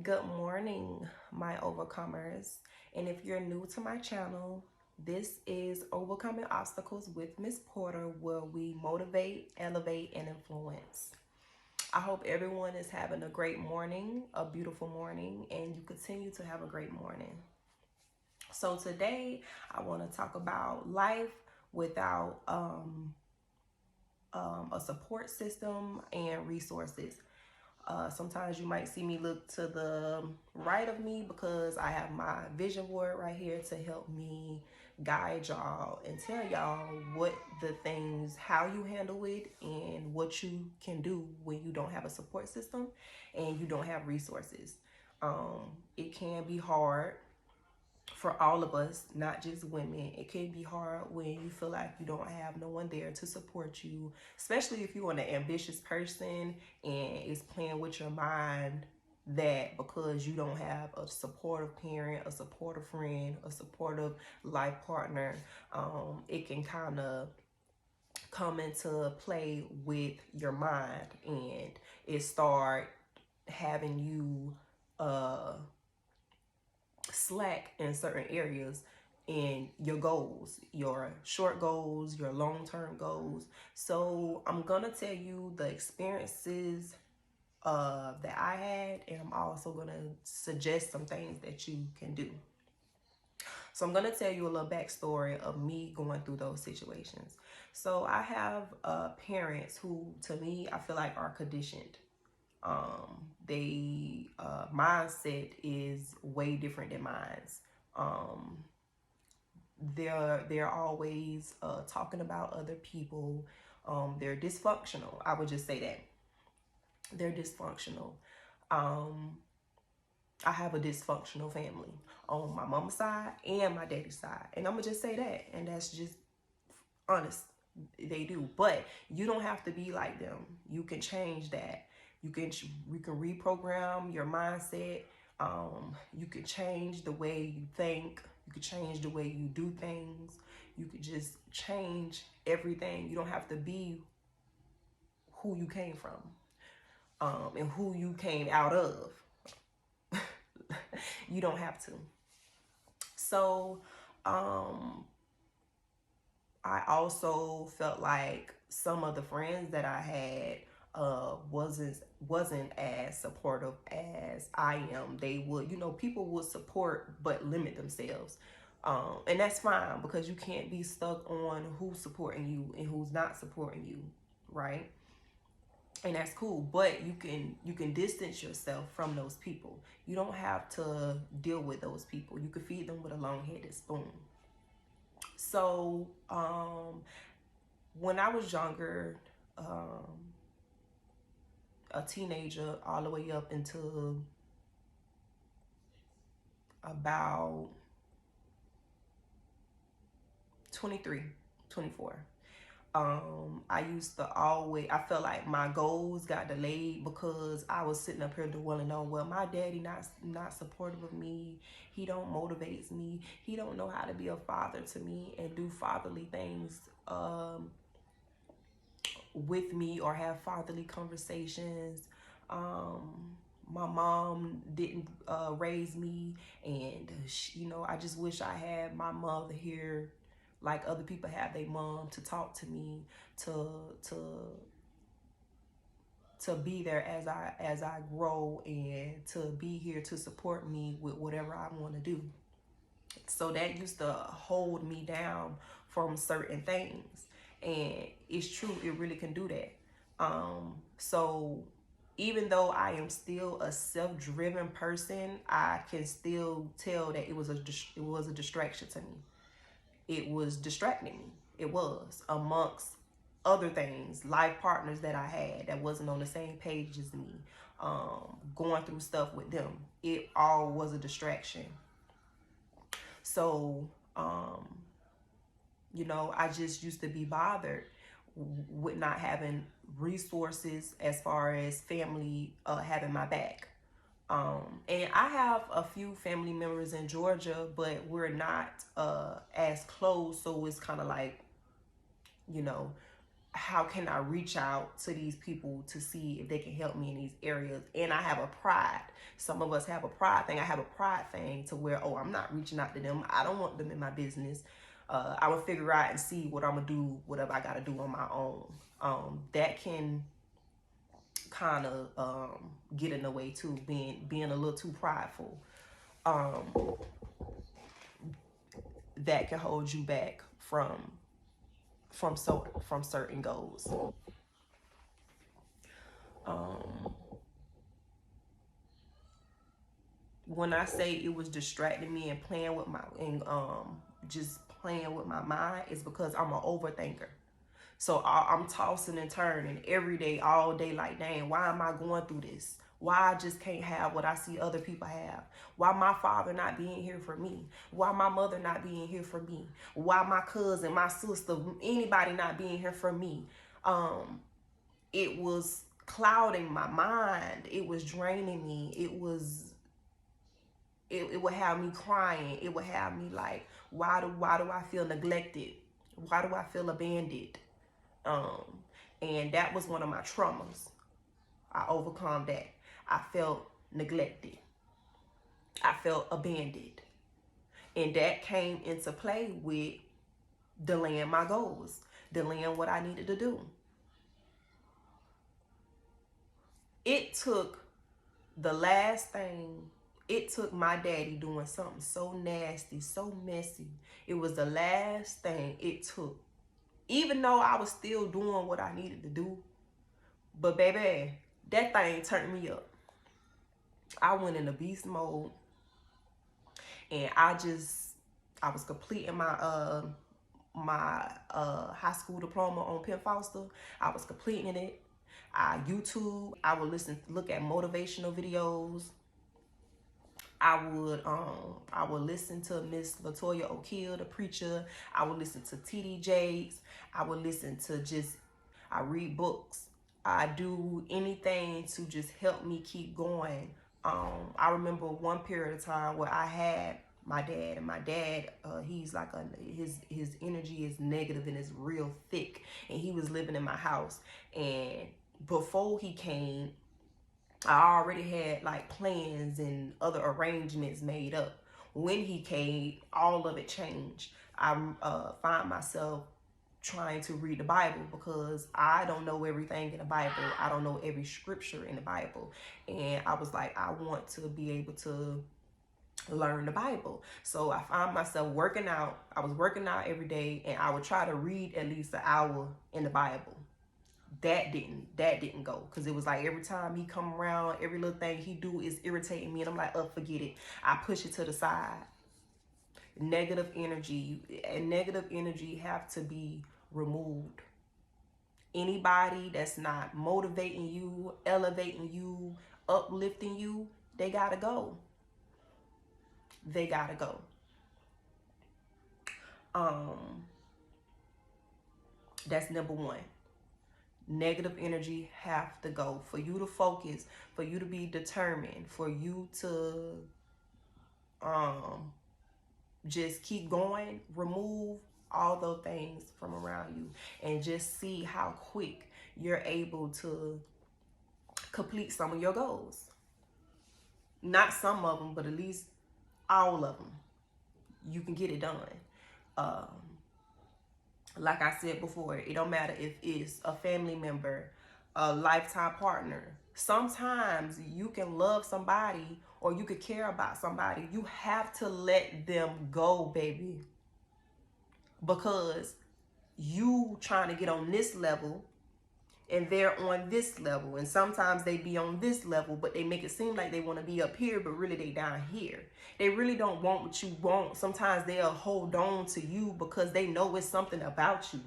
Good morning, my overcomers. And if you're new to my channel, this is Overcoming Obstacles with Miss Porter, where we motivate, elevate, and influence. I hope everyone is having a great morning, a beautiful morning, and you continue to have a great morning. So today, I want to talk about life without a support system and resources. Sometimes you might see me look to the right of me because I have my vision board right here to help me guide y'all and tell y'all what the things, how you handle it, and what you can do when you don't have a support system and you don't have resources. It can be hard for all of us, not just women. It can be hard when you feel like you don't have no one there to support you, especially if you're an ambitious person and it's playing with your mind that because you don't have a supportive parent, a supportive friend, a supportive life partner, it can kind of come into play with your mind and it start having you slack in certain areas in your goals, your short goals, your long-term goals. So I'm gonna tell you the experiences that I had, and I'm also gonna suggest some things that you can do. So I'm gonna tell you a little backstory of me going through those situations. So I have parents who, to me, I feel like are conditioned. They mindset is way different than mine's. Um, they're always talking about other people. They're dysfunctional. I would just say that they're dysfunctional. Um, I have a dysfunctional family on my mama's side and my daddy's side, and I'm gonna just say that, and that's just honest. They do, but you don't have to be like them. You can change that. You can reprogram your mindset. You can change the way you think. You can change the way you do things. You could just change everything. You don't have to be who you came from, and who you came out of. You don't have to. So, I also felt like some of the friends that I had wasn't as supportive as I am. They would, people would support but limit themselves. And that's fine because you can't be stuck on who's supporting you and who's not supporting you, right? And that's cool, but you can distance yourself from those people. You don't have to deal with those people. You can feed them with a long-headed spoon. So, when I was younger, a teenager, all the way up until about 23, 24. I used to always, I felt like my goals got delayed because I was sitting up here dwelling on, well, my daddy not supportive of me. He don't motivates me. He don't know how to be a father to me and do fatherly things with me or have fatherly conversations. My mom didn't raise me, and I just wish I had my mother here, like other people have their mom, to talk to me, to to to be there as I grow, and to be here to support me with whatever I want to do. So that used to hold me down from certain things. And it's true, it really can do that. So even though I am still a self-driven person, I can still tell that it was a distraction to me. It was distracting me. It was, amongst other things, life partners that I had that wasn't on the same page as me, going through stuff with them. It all was a distraction. So, I just used to be bothered with not having resources as far as family having my back. And I have a few family members in Georgia, but we're not as close. So it's kind of like, you know, how can I reach out to these people to see if they can help me in these areas? And I have a pride. Some of us have a pride thing. I have a pride thing to where, oh, I'm not reaching out to them. I don't want them in my business. I will figure out and see what I'm gonna do, whatever I gotta do on my own. That can kind of get in the way too, being a little too prideful. Um, that can hold you back from certain goals. Um, when I say it was distracting me and playing with my just playing with my mind, is because I'm an overthinker. So I'm tossing and turning every day, all day, like, dang, why am I going through this? Why I just can't have what I see other people have? Why my father not being here for me? Why my mother not being here for me? Why my cousin, my sister, anybody not being here for me? It was clouding my mind. It was draining me. It would have me crying. It would have me like, why do I feel neglected? Why do I feel abandoned? And that was one of my traumas. I overcome that. I felt neglected. I felt abandoned. And that came into play with delaying my goals, delaying what I needed to do. It took the last thing, it took my daddy doing something so nasty, so messy. It was the last thing it took. Even though I was still doing what I needed to do, but baby, that thing turned me up. I went into beast mode, and I was completing my high school diploma on Penn Foster. I was completing it. I would look at motivational videos. I would listen to Miss Latoya O'Keel, the preacher. I would listen to TD Jakes. I would listen to I read books. I do anything to just help me keep going. I remember one period of time where I had my dad, and my dad, he's like his energy is negative and it's real thick, and he was living in my house. And before he came, I already had like plans and other arrangements made up. When he came, all of it changed. I find myself trying to read the Bible because I don't know everything in the Bible. I don't know every scripture in the Bible. And I was like, I want to be able to learn the Bible. So I found myself working out. I was working out every day, and I would try to read at least an hour in the Bible. That didn't go, because it was like every time he come around, every little thing he do is irritating me, and I'm like, oh, forget it. I push it to the side. Negative energy have to be removed. Anybody that's not motivating you, elevating you, uplifting you, they gotta go. They gotta go. That's number one. Negative energy have to go. For you to focus, for you to be determined, for you to just keep going, remove all those things from around you, and just see how quick you're able to complete some of your goals. Not some of them, but at least all of them. You can get it done. Like I said before, it don't matter if it's a family member, a lifetime partner. Sometimes you can love somebody, or you could care about somebody. You have to let them go, baby. Because you trying to get on this level, and they're on this level. And sometimes they be on this level, but they make it seem like they want to be up here, but really they down here. They really don't want what you want. Sometimes they'll hold on to you because they know it's something about you.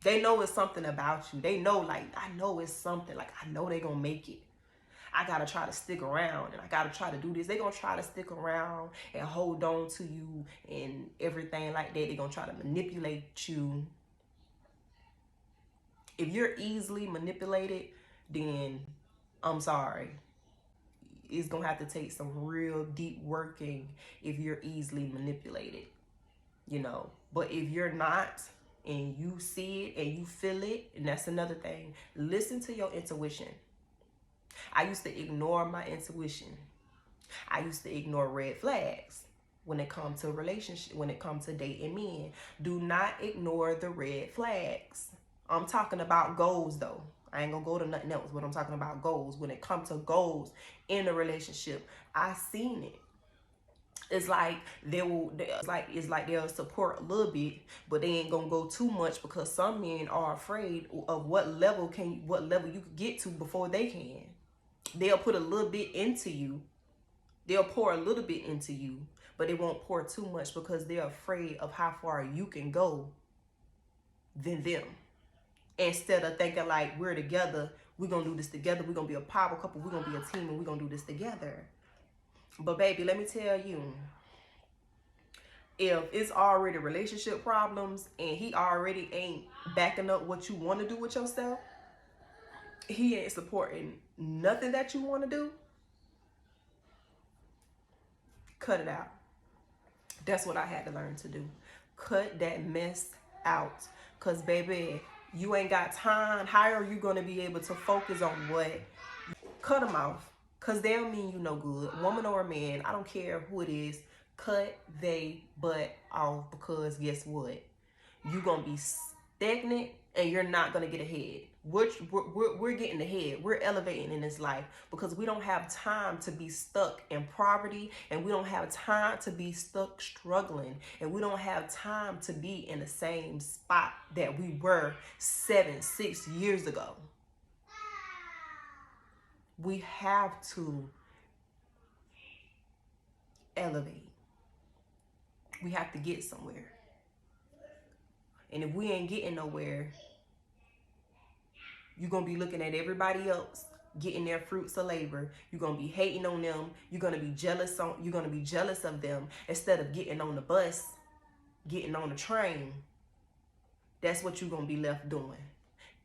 They know it's something about you. They know, like, I know it's something. Like, I know they're going to make it. I got to try to stick around, and I got to try to do this. They're going to try to stick around and hold on to you and everything like that. They're going to try to manipulate you. If you're easily manipulated, then I'm sorry. It's going to have to take some real deep working if you're easily manipulated, you know. But if you're not, and you see it and you feel it, and that's another thing. Listen to your intuition. I used to ignore my intuition. I used to ignore red flags when it comes to relationship, when it comes to dating men. Do not ignore the red flags. I'm talking about goals though. I ain't gonna go to nothing else, but I'm talking about goals. When it comes to goals in a relationship, I seen it. It's like it's like they'll support a little bit, but they ain't gonna go too much, because some men are afraid of what level you could get to before they can. They'll put a little bit into you. They'll pour a little bit into you, but they won't pour too much because they're afraid of how far you can go than them. Instead of thinking like, we're together, we're gonna do this together, we're gonna be a power couple, we're gonna be a team, and we're gonna do this together. But baby, let me tell you, if it's already relationship problems and he already ain't backing up what you want to do with yourself, he ain't supporting nothing that you want to do, cut it out. That's what I had to learn to do. Cut that mess out. Because baby, you ain't got time. How are you going to be able to focus on what? Cut them off. Because they don't mean you no good. Woman or man, I don't care who it is. Cut they butt off, because guess what? You're going to be stagnant and you're not going to get ahead. We're getting ahead. We're elevating in this life because we don't have time to be stuck in poverty, and we don't have time to be stuck struggling, and we don't have time to be in the same spot that we were 6 years ago. We have to elevate. We have to get somewhere. And if we ain't getting nowhere, you're going to be looking at everybody else getting their fruits of labor. You're going to be hating on them. You're going to be jealous of them instead of getting on the bus, getting on the train. That's what you're going to be left doing.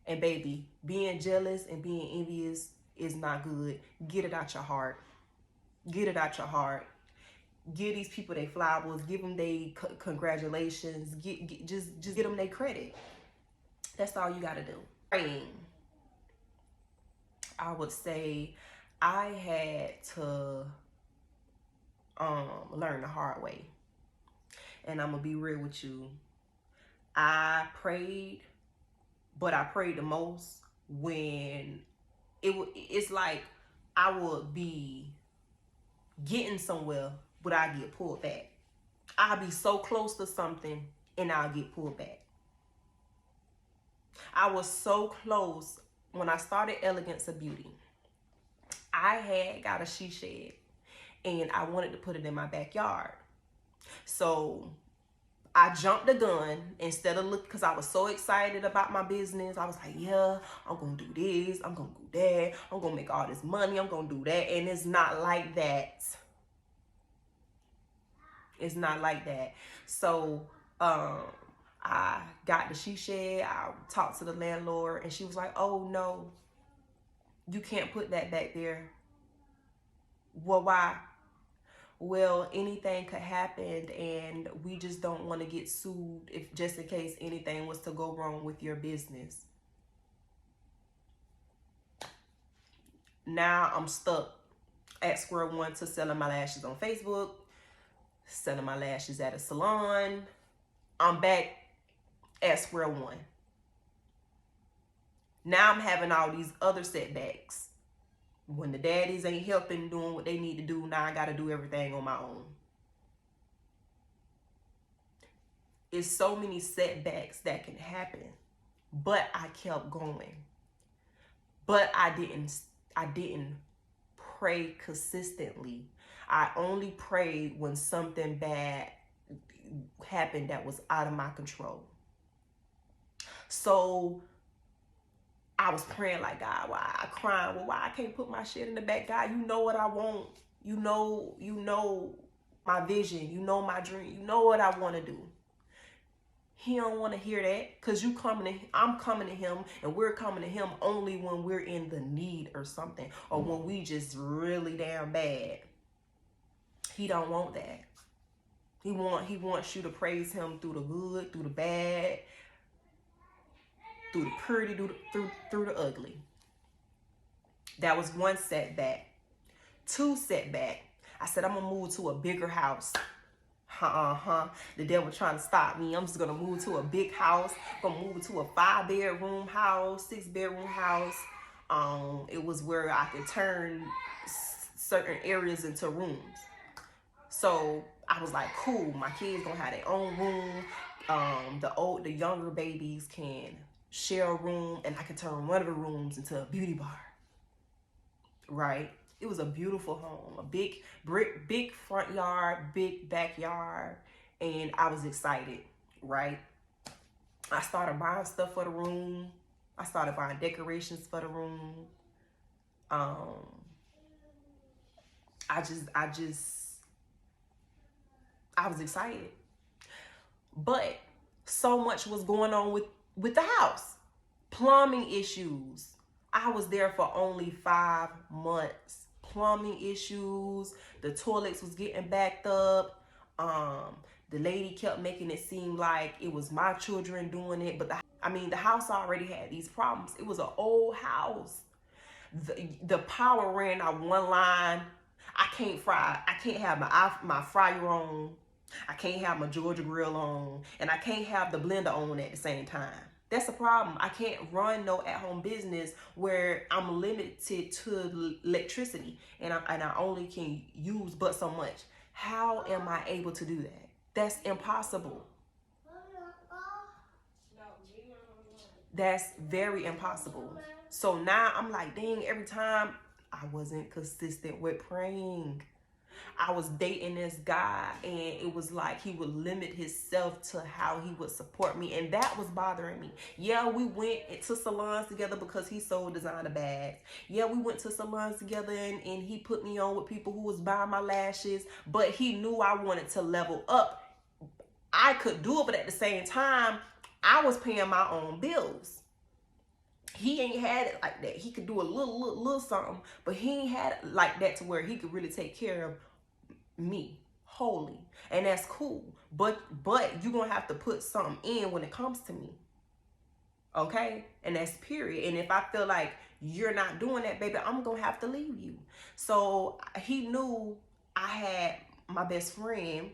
And baby, being jealous and being envious is not good. Get it out your heart. Get it out your heart. Give these people their flowers. Give them their congratulations. Just give them their credit. That's all you got to do. Praying. I would say I had to learn the hard way. And I'm going to be real with you. I prayed, but I prayed the most when it's like I would be getting somewhere, but I get pulled back. I'll be so close to something and I'll get pulled back. I was so close when I started Elegance of Beauty. I had got a she shed and I wanted to put it in my backyard. So I jumped the gun instead of because I was so excited about my business. I was like, yeah, I'm going to do this. I'm going to do that. I'm going to make all this money. I'm going to do that. And it's not like that. It's not like that. So I got the she shed. I talked to the landlord and she was like, oh, no, you can't put that back there. Well, why? Well, anything could happen and we just don't want to get sued if just in case anything was to go wrong with your business. Now I'm stuck at square one to selling my lashes on Facebook, selling my lashes at a salon. I'm back at square one. Now I'm having all these other setbacks. When the daddies ain't helping, doing what they need to do, now I got to do everything on my own. It's so many setbacks that can happen, but I kept going. But I didn't pray consistently. I only prayed when something bad happened that was out of my control. So I was praying like, God, why? I crying, well, why I can't put my shit in the back? God, you know what I want. You know my vision. You know my dream. You know what I want to do. He don't want to hear that because I'm coming to him and we're coming to him only when we're in the need or something, or when we just really damn bad. He don't want that. He wants you to praise him through the good, through the bad, through the pretty, through the ugly. That was one setback. Two setback. I said, I'm gonna move to a bigger house. The devil trying to stop me. I'm just gonna move to a big house. I'm gonna move to a 5-bedroom house, 6-bedroom house. It was where I could turn certain areas into rooms. So I was like, cool, my kids gonna have their own room. The younger babies can share a room, and I can turn one of the rooms into a beauty bar. Right? It was a beautiful home, a big front yard, big backyard, and I was excited, right? I started buying stuff for the room. I started buying decorations for the room. I was excited. But so much was going on with the house. Plumbing issues. I was there for only 5 months. Plumbing issues. The toilets was getting backed up. The lady kept making it seem like it was my children doing it. But the house already had these problems. It was an old house. The power ran out one line. I can't have my fryer on. I can't have my Georgia grill on, and I can't have the blender on at the same time. That's a problem. I can't run no at-home business where I'm limited to electricity, and I only can use but so much. How am I able to do that? That's impossible. That's very impossible. So now I'm like, dang, every time I wasn't consistent with praying. I was dating this guy, and it was like he would limit himself to how he would support me, and that was bothering me. Yeah, we went to salons together because he sold designer bags. Yeah, we went to salons together, and he put me on with people who was buying my lashes, but he knew I wanted to level up. I could do it, but at the same time, I was paying my own bills. He ain't had it like that. He could do a little something, but he ain't had it like that to where he could really take care of me wholly, and that's cool. But you're gonna have to put something in when it comes to me, okay? And that's period. And if I feel like you're not doing that, baby, I'm gonna have to leave you. So he knew I had my best friend.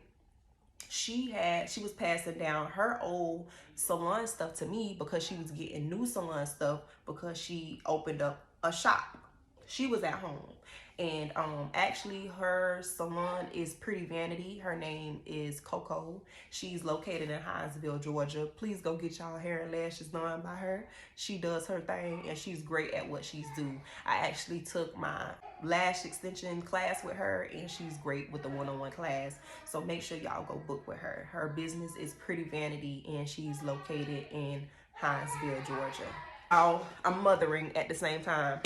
She was passing down her old salon stuff to me because she was getting new salon stuff because she opened up a shop. She was at home. And actually her salon is Pretty Vanity. Her name is Coco. She's located in Hinesville, Georgia. Please go get y'all hair and lashes done by her. She does her thing, and she's great at what she's do. I actually took my lash extension class with her, and she's great with the one-on-one class. So make sure y'all go book with her. Her business is Pretty Vanity, and she's located in Hinesville, Georgia. I'm mothering at the same time.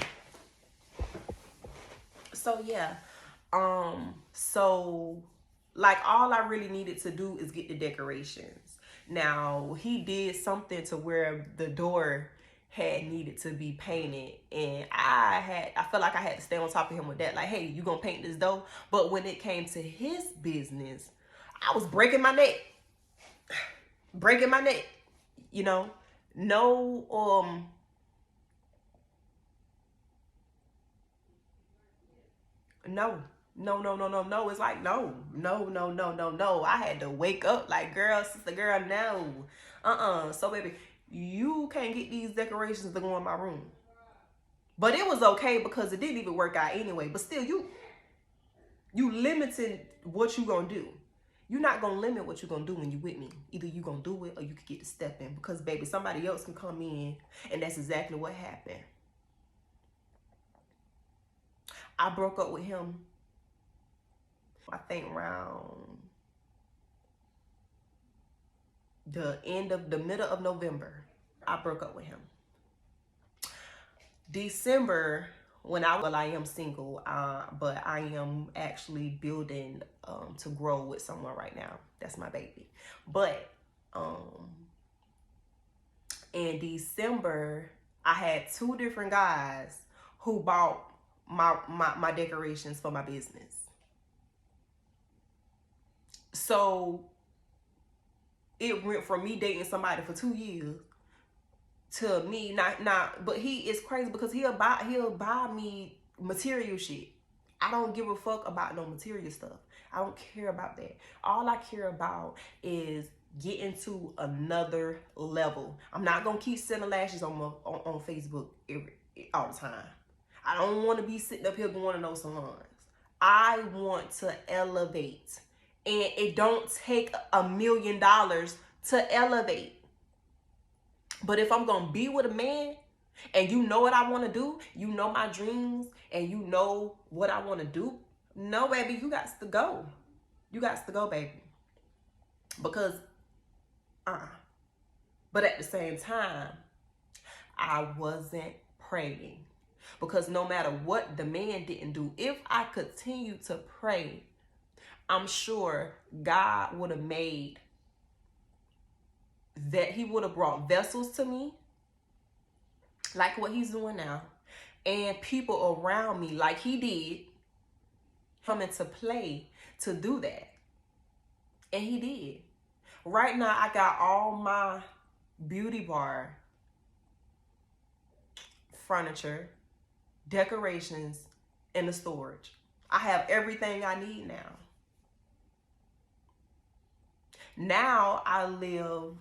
So yeah, so like all I really needed to do is get the decorations. Now he did something to where the door had needed to be painted, and I felt like I had to stay on top of him with that. Like, hey, you gonna paint this door? But when it came to his business, I was breaking my neck, you know. No, no. It's like, no. I had to wake up like, girl, sister, girl, no. So, baby, you can't get these decorations to go in my room. But it was okay because it didn't even work out anyway. But still, you limited what you gonna do. You're not gonna limit what you're gonna do when you with me. Either you gonna do it or you could get to step in. Because, baby, somebody else can come in, and that's exactly what happened. I broke up with him, I think around the middle of November. I broke up with him. December, I am single, but I am actually building to grow with someone right now. That's my baby. But in December, I had 2 different guys who bought my decorations for my business. So it went from me dating somebody for 2 years to me. Not, but he is crazy because he'll buy me material shit. I don't give a fuck about no material stuff. I don't care about that. All I care about is getting to another level. I'm not gonna keep sending lashes on Facebook all the time. I don't want to be sitting up here going to no salons. I want to elevate, and it don't take $1 million to elevate. But if I'm gonna be with a man, and you know what I want to do, you know my dreams, and you know what I want to do, no, baby, you got to go. You got to go, baby. Because, but at the same time, I wasn't praying. Because no matter what the man didn't do, if I continued to pray, I'm sure God would have made that, he would have brought vessels to me, like what he's doing now, and people around me, like he did, come into play to do that. And he did. Right now, I got all my beauty bar furniture, decorations in the storage. I have everything I need now. Now I live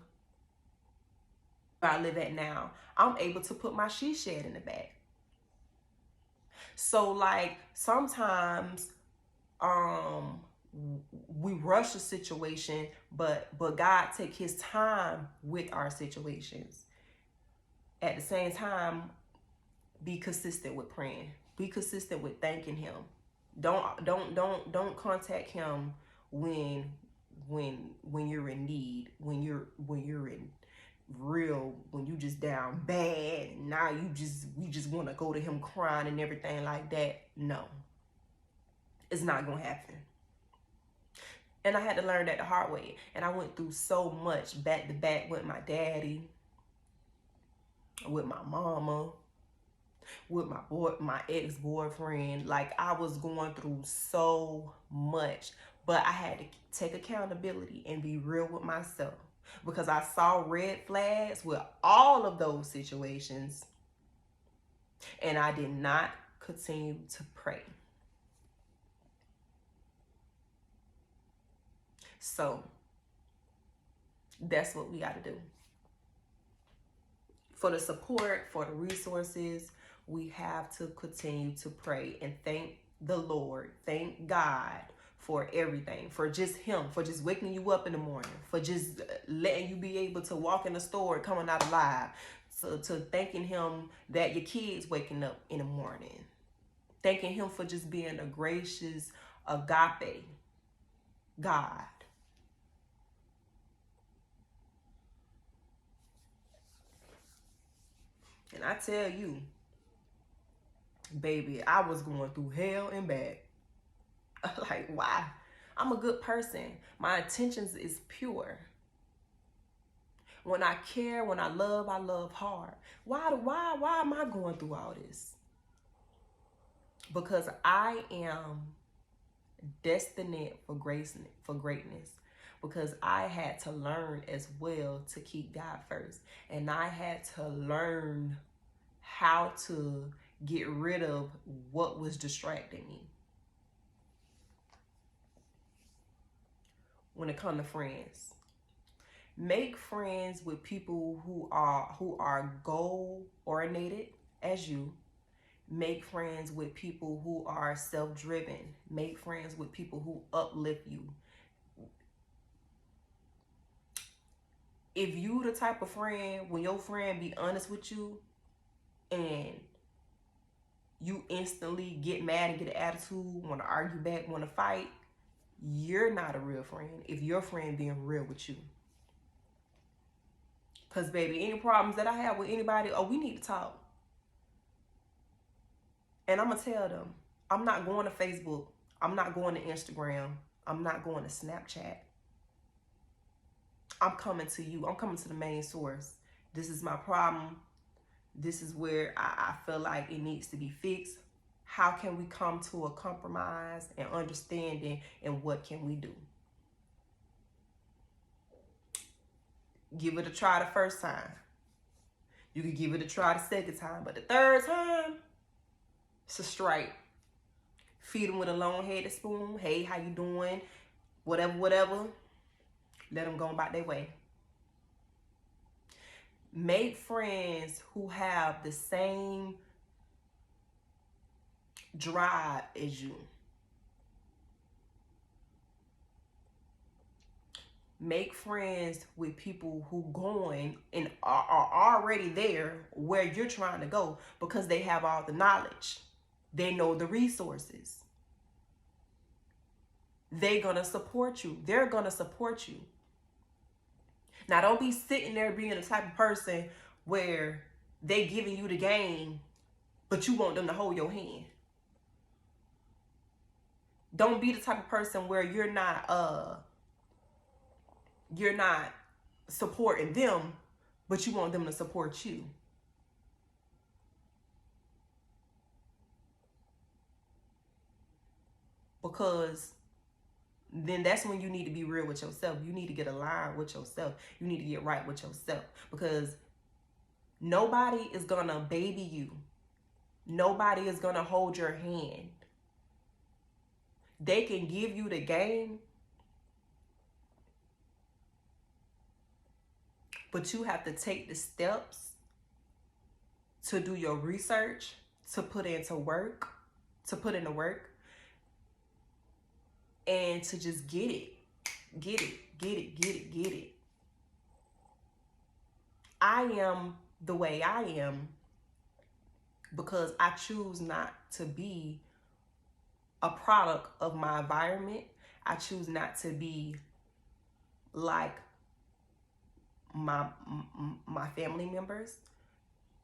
where I live at now. I'm able to put my she shed in the back. So like sometimes we rush a situation, but God take his time with our situations. At the same time, be consistent with praying. Be consistent with thanking him. Don't contact him when you're in need, when you're in real, when you just down bad, and now we just want to go to him crying and everything like that. No, it's not gonna happen. And I had to learn that the hard way. And I went through so much back to back with my daddy, with my mama, with my ex-boyfriend. Like, I was going through so much, but I had to take accountability and be real with myself, because I saw red flags with all of those situations, and I did not continue to pray. So that's what we got to do. For the support, for the resources, we have to continue to pray and thank the Lord, thank God for everything, for just him, for just waking you up in the morning, for just letting you be able to walk in the store coming out alive, to thanking him that your kids waking up in the morning, thanking him for just being a gracious agape God. And I tell you, baby, I was going through hell and back. Like, why? I'm a good person. My intentions is pure. When I care, when I love hard. Why am I going through all this? Because I am destined for greatness. Because I had to learn as well to keep God first. And I had to learn how to get rid of what was distracting me. When it comes to friends, make friends with people who are goal oriented as you. Make friends with people who are self-driven. Make friends with people who uplift you. If you the type of friend, when your friend be honest with you and you instantly get mad and get an attitude, want to argue back, want to fight, you're not a real friend if your friend being real with you. Because, baby, any problems that I have with anybody, we need to talk. And I'm going to tell them, I'm not going to Facebook. I'm not going to Instagram. I'm not going to Snapchat. I'm coming to you. I'm coming to the main source. This is my problem. This is where I feel like it needs to be fixed. How can we come to a compromise and understanding, and what can we do? Give it a try the first time. You could give it a try the second time, but the third time, it's a strike. Feed them with a long-headed spoon. Hey, how you doing? Whatever, whatever. Let them go about their way. Make friends who have the same drive as you. Make friends with people who going and are already there where you're trying to go, because they have all the knowledge. They know the resources. They're going to support you. They're going to support you. Now, don't be sitting there being the type of person where they giving you the game, but you want them to hold your hand. Don't be the type of person where you're not supporting them, but you want them to support you. Because then that's when you need to be real with yourself. You need to get aligned with yourself. You need to get right with yourself, because nobody is going to baby you. Nobody is going to hold your hand. They can give you the game, but you have to take the steps to do your research, to put in the work, and to just get it. I am the way I am because I choose not to be a product of my environment. I choose not to be like my family members.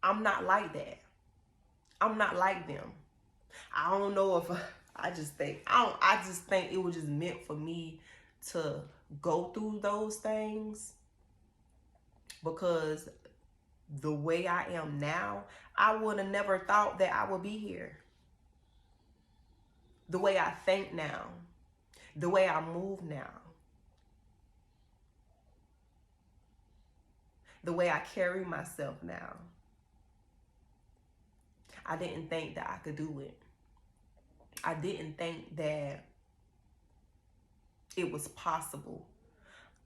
I'm not like that. I'm not like them. I don't know if I just think it was just meant for me to go through those things, because the way I am now, I would have never thought that I would be here. The way I think now, the way I move now, the way I carry myself now. I didn't think that I could do it. I didn't think that it was possible.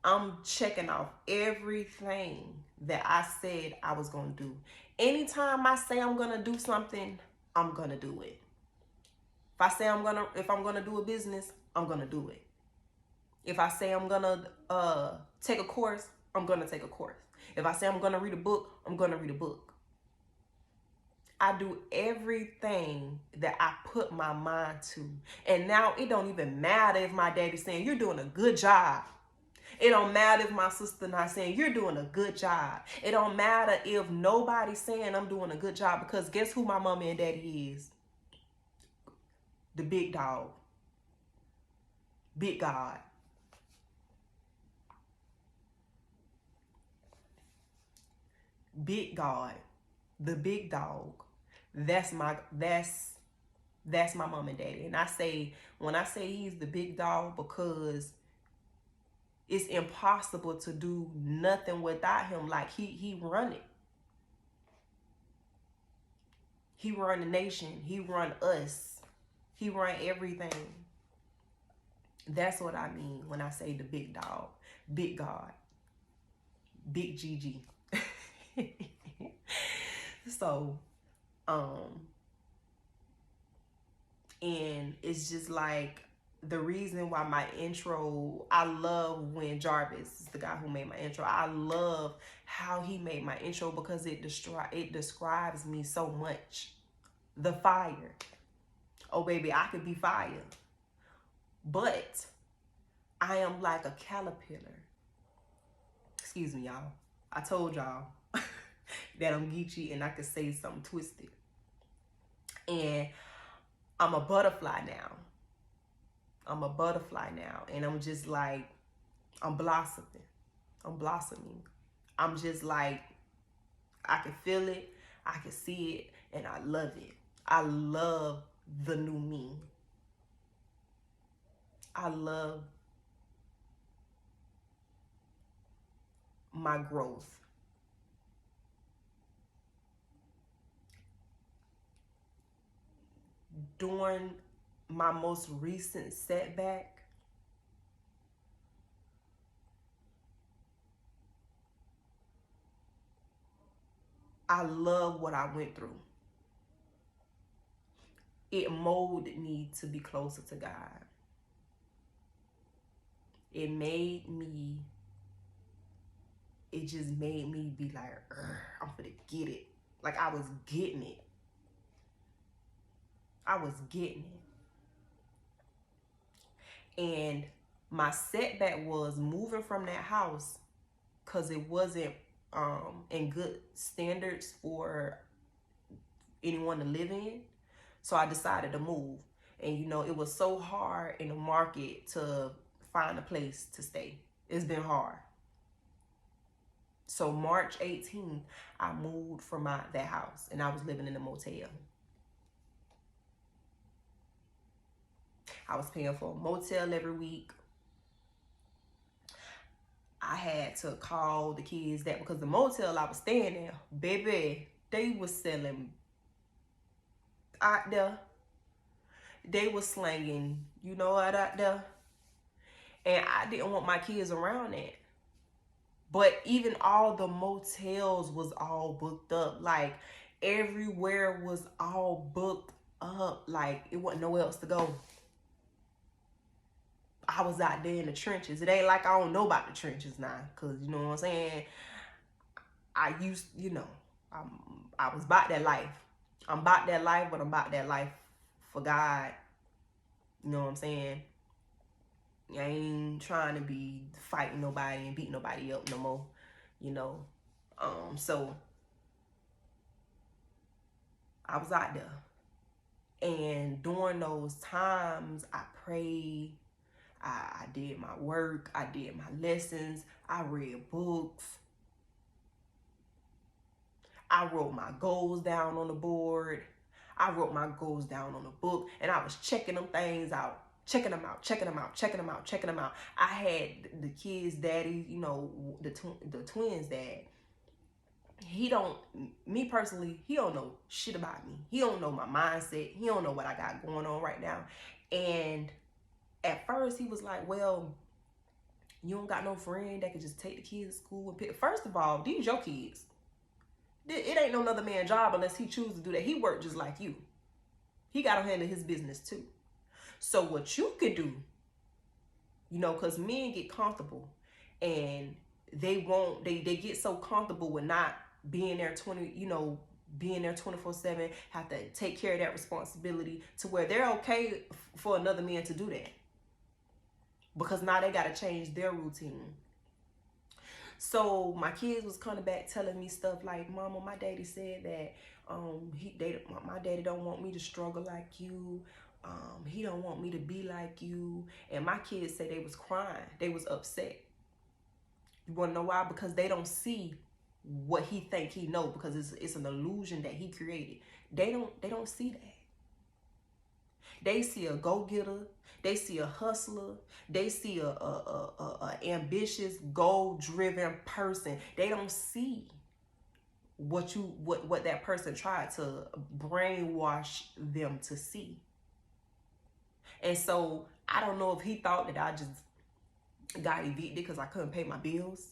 I'm checking off everything that I said I was going to do. Anytime I say I'm going to do something, I'm going to do it. If I say if I'm going to do a business, I'm going to do it. If I say I'm going to take a course, I'm going to take a course. If I say I'm going to read a book, I'm going to read a book. I do everything that I put my mind to. And now it don't even matter if my daddy's saying, you're doing a good job. It don't matter if my sister not saying, you're doing a good job. It don't matter if nobody's saying I'm doing a good job, because guess who my mommy and daddy is? The big dog. Big God. Big God. The big dog. That's my mom and daddy. And when I say he's the big dog, because it's impossible to do nothing without him. Like he run it. He run the nation. He run us. He run everything. That's what I mean when I say the big dog. Big God. Big GG. So, and it's just like the reason why my intro, I love when Jarvis is the guy who made my intro. I love how he made my intro, because it describes me so much. The fire. Oh, baby, I could be fire. But I am like a caterpillar. Excuse me, y'all. I told y'all that I'm geeky and I could say something twisted. And I'm a butterfly now. And I'm just like, I'm blossoming. I'm just like, I can feel it, I can see it, and I love it. I love the new me. I love my growth. during my most recent setback, I love what I went through. It molded me to be closer to God. It just made me be like, I'm gonna get it. Like I was getting it. I was getting it. And my setback was moving from that house because it wasn't in good standards for anyone to live in. So I decided to move. And you know, it was so hard in the market to find a place to stay. It's been hard. So March 18th, I moved from that house, and I was living in a motel. I was paying for a motel every week. I had to call the kids that because the motel I was staying in, baby, they was selling out there. They was slanging, you know what, out there. And I didn't want my kids around that. But even all the motels was all booked up. Like everywhere was all booked up. Like it wasn't nowhere else to go. I was out there in the trenches. It ain't like I don't know about the trenches now. Cause you know what I'm saying? I used, you know, I was about that life. I'm about that life, but I'm about that life for God. You know what I'm saying? I ain't trying to be fighting nobody and beat nobody up no more, you know. So I was out there. And during those times, I prayed. I did my work. I did my lessons. I read books. I wrote my goals down on the board. I wrote my goals down on the book. And I was checking them things out. Checking them out. I had the kids' daddy, you know, the twins' dad. Me personally, he don't know shit about me. He don't know my mindset. He don't know what I got going on right now. And at first he was like, well, you don't got no friend that could just take the kids to school and pick. First of all, these your kids. It ain't no other man's job unless he chooses to do that. He work just like you. He got to handle his business too. So what you could do, you know, because men get comfortable and they get so comfortable with not being there being there 24/7, have to take care of that responsibility to where they're okay for another man to do that. Because now they got to change their routine. So my kids was coming back telling me stuff like, Mama, my daddy said that my daddy don't want me to struggle like you. He don't want me to be like you. And my kids say they was crying. They was upset. You want to know why? Because they don't see what he think he know, because it's an illusion that he created. They don't see that. They see a go-getter. They see a hustler. They see a ambitious, goal-driven person. They don't see what that person tried to brainwash them to see. And so I don't know if he thought that I just got evicted because I couldn't pay my bills.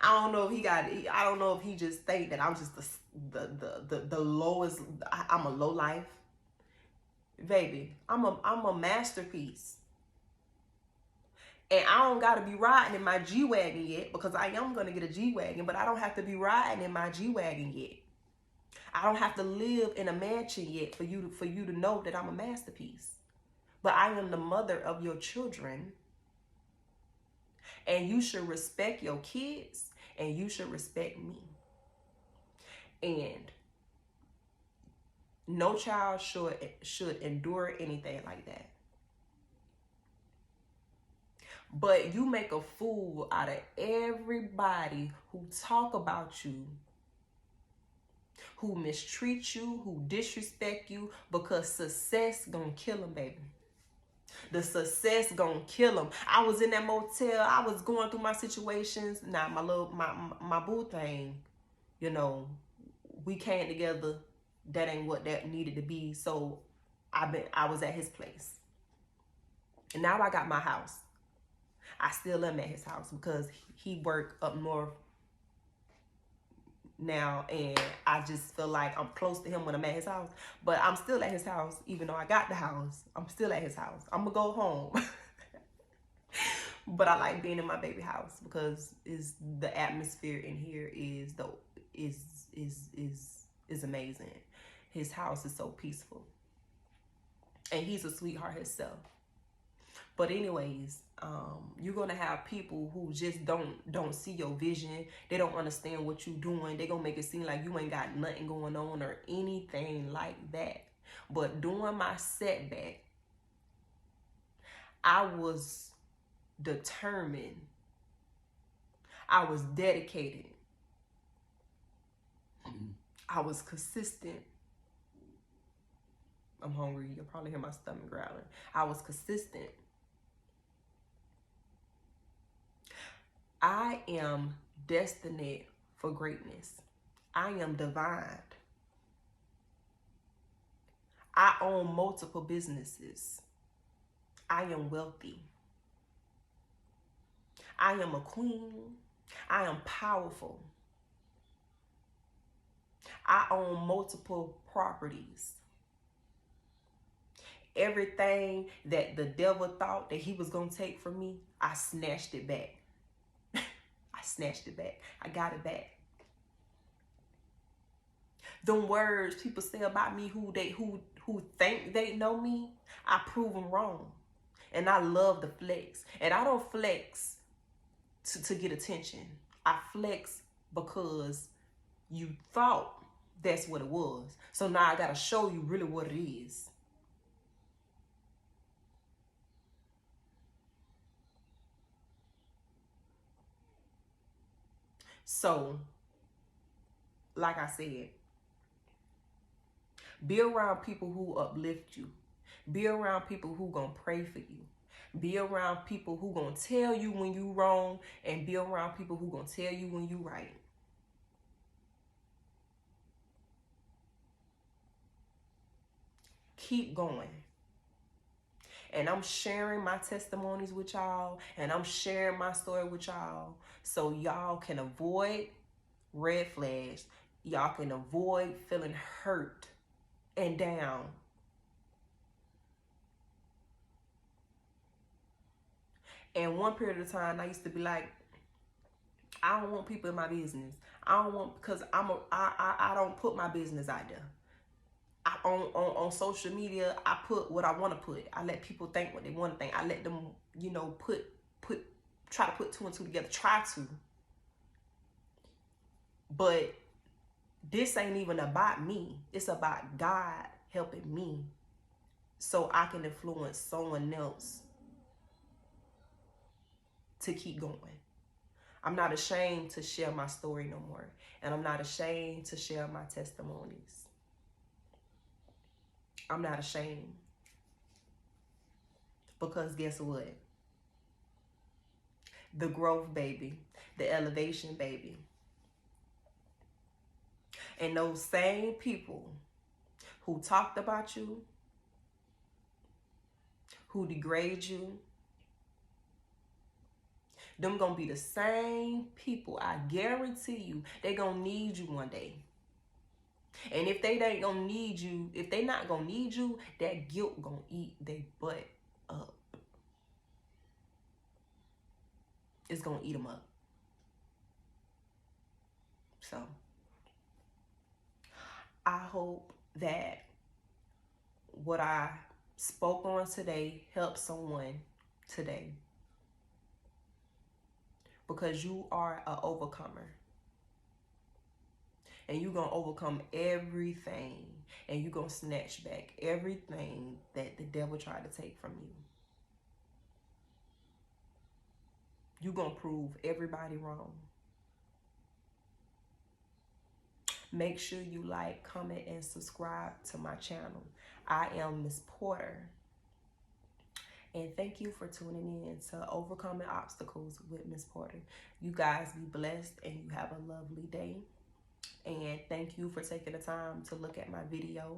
I don't know if he just think that I'm just the lowest. I'm a low life. Baby, I'm a masterpiece. And I don't got to be riding in my G-Wagon yet, because I am going to get a G-Wagon, but I don't have to be riding in my G-Wagon yet. I don't have to live in a mansion yet for you to know that I'm a masterpiece. But I am the mother of your children. And you should respect your kids, and you should respect me. And no child should endure anything like that. But you make a fool out of everybody who talk about you, who mistreat you, who disrespect you, because success gonna kill them, baby. The success gonna kill them. I was in that motel. I was going through my situations. Now my boo thing, you know, we came together that ain't what that needed to be. So I was at his place. And now I got my house. I still am at his house because he worked up north now, and I just feel like I'm close to him when I'm at his house. But I'm still at his house, even though I got the house. I'm still at his house. I'm gonna go home. But I like being in my baby house because the atmosphere in here is amazing. His house is so peaceful, and he's a sweetheart himself. But anyways, you're gonna have people who just don't see your vision. They don't understand what you're doing. They're gonna make it seem like you ain't got nothing going on or anything like that. But during my setback, I was determined. I was dedicated. I was consistent. I'm hungry. You'll probably hear my stomach growling. I was consistent. I am destined for greatness. I am divine. I own multiple businesses. I am wealthy. I am a queen. I am powerful. I own multiple properties. Everything that the devil thought that he was going to take from me, I snatched it back. I snatched it back. I got it back. Them words people say about me who think they know me, I prove them wrong. And I love to flex. And I don't flex to get attention. I flex because you thought that's what it was. So now I got to show you really what it is. So, like I said, be around people who uplift you. Be around people who gonna pray for you. Be around people who gonna tell you when you wrong, and be around people who gonna tell you when you right. Keep going. And I'm sharing my testimonies with y'all, and I'm sharing my story with y'all so y'all can avoid red flags. Y'all can avoid feeling hurt and down. And one period of time, I used to be like, I don't want people in my business. I don't want, because I don't put my business out there. On social media, I put what I want to put. I let people think what they want to think. I let them, try to put two and two together. Try to. But this ain't even about me. It's about God helping me so I can influence someone else to keep going. I'm not ashamed to share my story no more. And I'm not ashamed to share my testimonies. I'm not ashamed. Because guess what? The growth, baby. The elevation, baby. And those same people who talked about you, who degrade you, them gonna be the same people, I guarantee you, they gonna need you one day. And if they ain't gonna need you, if they not gonna need you, that guilt gonna eat their butt up. It's gonna eat them up. So, I hope that what I spoke on today helps someone today. Because you are an overcomer. And you're going to overcome everything. And you're going to snatch back everything that the devil tried to take from you. You're going to prove everybody wrong. Make sure you like, comment, and subscribe to my channel. I am Miss Porter. And thank you for tuning in to Overcoming Obstacles with Miss Porter. You guys be blessed and you have a lovely day. And thank you for taking the time to look at my video.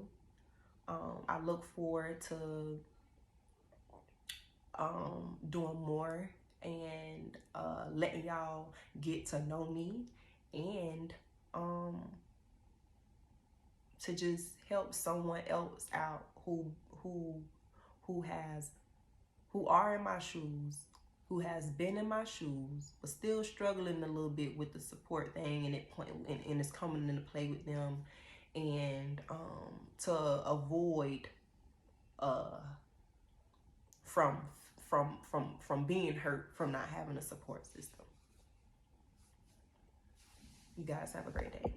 I look forward to doing more and letting y'all get to know me, and to just help someone else out who are in my shoes, who has been in my shoes, but still struggling a little bit with the support thing, and it's coming into play with them, and to avoid from being hurt from not having a support system. You guys have a great day.